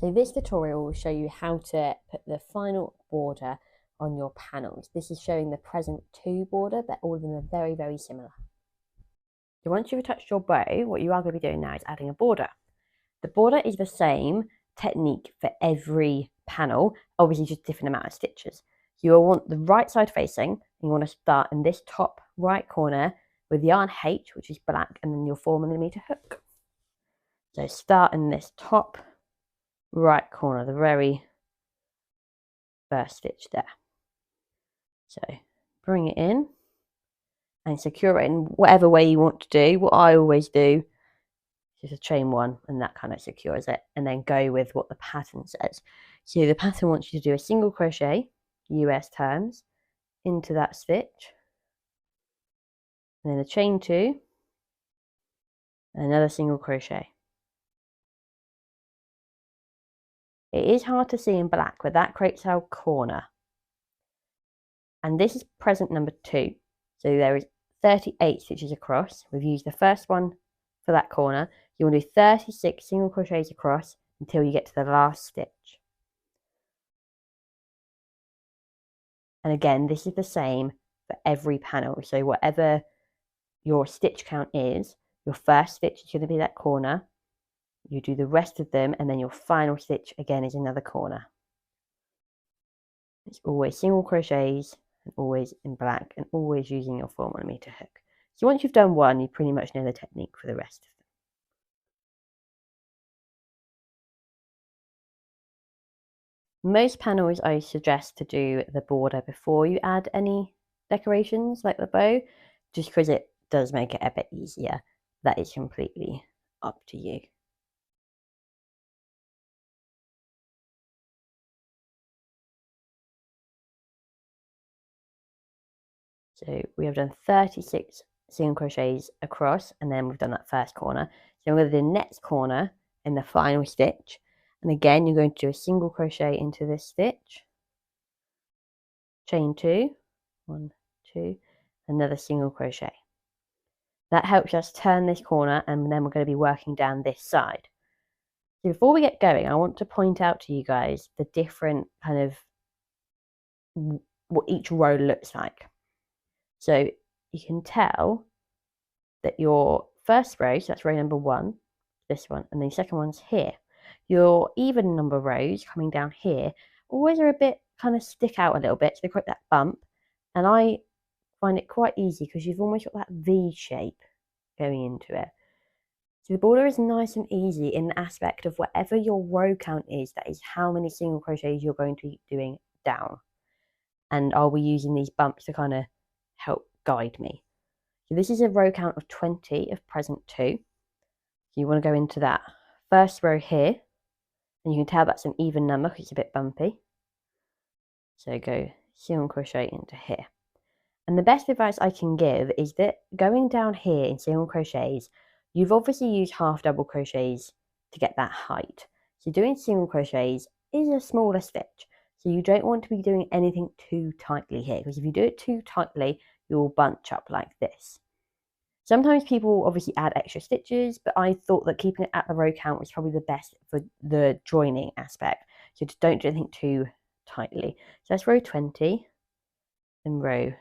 So this tutorial will show you how to put the final border on your panels. This is showing the present two border, but all of them are very, very similar. So once you've attached your bow, what you are going to be doing now is adding a border. The border is the same technique for every panel, obviously just different amount of stitches. You will want the right side facing, and you want to start in this top right corner with yarn H, which is black, and then your 4mm hook. So start in this top right corner, the very first stitch there. So bring it in and secure it in whatever way you want to do. What I always do is a chain one, and that kind of secures it, and then go with what the pattern says. So the pattern wants you to do a single crochet, US terms, into that stitch, and then a chain two, and another single crochet. It is hard to see in black, but that creates our corner. And this is present number 2. So there is 38 stitches across. We've used the first one for that corner. You want to do 36 single crochets across until you get to the last stitch. And again, this is the same for every panel. So whatever your stitch count is, your first stitch is going to be that corner. You do the rest of them, and then your final stitch again is another corner. It's always single crochets, and always in black, and always using your 4mm hook. So once you've done one, you pretty much know the technique for the rest of them. Most panels I suggest to do the border before you add any decorations like the bow, just because it does make it a bit easier. That is completely up to you. So we have done 36 single crochets across, and then we've done that first corner. So I'm going to do the next corner in the final stitch, and again you're going to do a single crochet into this stitch, chain 2, 1, 2, another single crochet. That helps us turn this corner, and then we're going to be working down this side. So before we get going, I want to point out to you guys the different kind of what each row looks like. So you can tell that your first row, so that's row number 1, this one, and the second one's here. Your even number rows coming down here always are a bit kind of stick out a little bit, so they create that bump. And I find it quite easy because you've almost got that V shape going into it. So the border is nice and easy in the aspect of whatever your row count is, that is how many single crochets you're going to be doing down. And I'll be using these bumps to kind of help guide me. So this is a row count of 20 of present 2. So you want to go into that first row here, and you can tell that's an even number because it's a bit bumpy. So go single crochet into here. And the best advice I can give is that going down here in single crochets, you've obviously used half double crochets to get that height. So doing single crochets is a smaller stitch. So you don't want to be doing anything too tightly here, because if you do it too tightly, you'll bunch up like this. Sometimes people obviously add extra stitches, but I thought that keeping it at the row count was probably the best for the joining aspect. So just don't do anything too tightly. So that's row 20 and row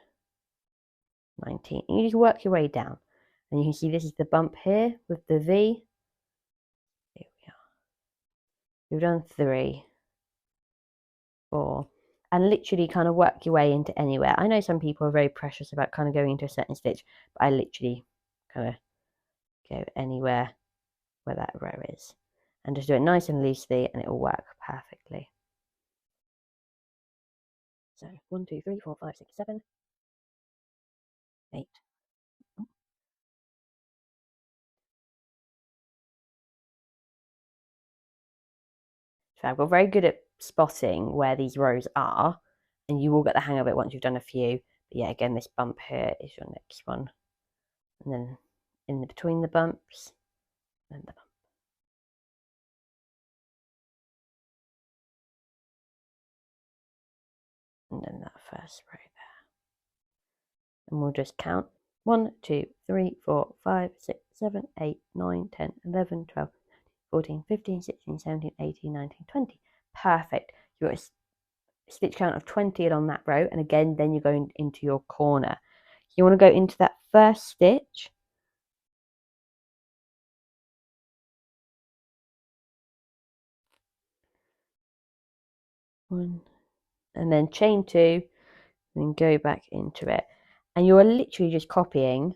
19. And you just work your way down. And you can see this is the bump here with the V. Here we are. You've done 3, 4, and literally kind of work your way into anywhere. I know some people are very precious about kind of going into a certain stitch, but I literally kind of go anywhere where that row is, and just do it nice and loosely, and it will work perfectly. So 1, 2, 3, 4, 5, 6, 7, 8. So I've got very good at spotting where these rows are, and you will get the hang of it once you've done a few. But yeah, again, this bump here is your next one, and then in between the bumps, and the bump. And then that first row there. And we'll just count 1, 2, 3, 4, 5, 6, 7, 8, 9, 10, 11, 12, 14, 15, 16, 17, 18, 19, 20. Perfect. You've got a stitch count of 20 on that row, and again, then you're going into your corner. You want to go into that first stitch, one, and then chain 2, and then go back into it. And you're literally just copying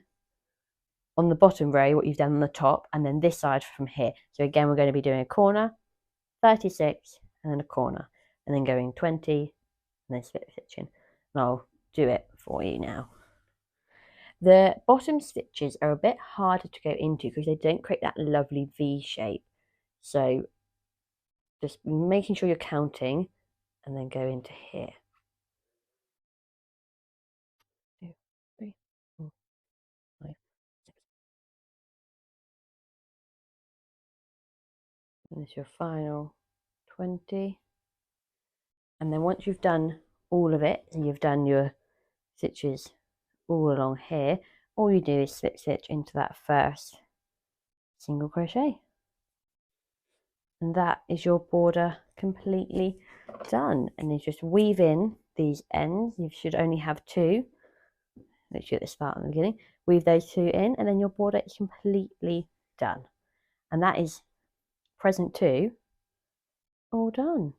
on the bottom row what you've done on the top, and then this side from here. So again, we're going to be doing a corner, 36, and then a corner, and then going 20, and then slip stitching. And I'll do it for you now. The bottom stitches are a bit harder to go into because they don't create that lovely V shape. So just making sure you're counting and then go into here. 2, 3, 4, 5, 6. And this is your final 20. And then once you've done all of it, and you've done your stitches all along here, all you do is slip stitch into that first single crochet. And that is your border completely done. And you just weave in these ends. You should only have 2, literally at the start and the beginning. Weave those 2 in, and then your border is completely done. And that is present 2 all done.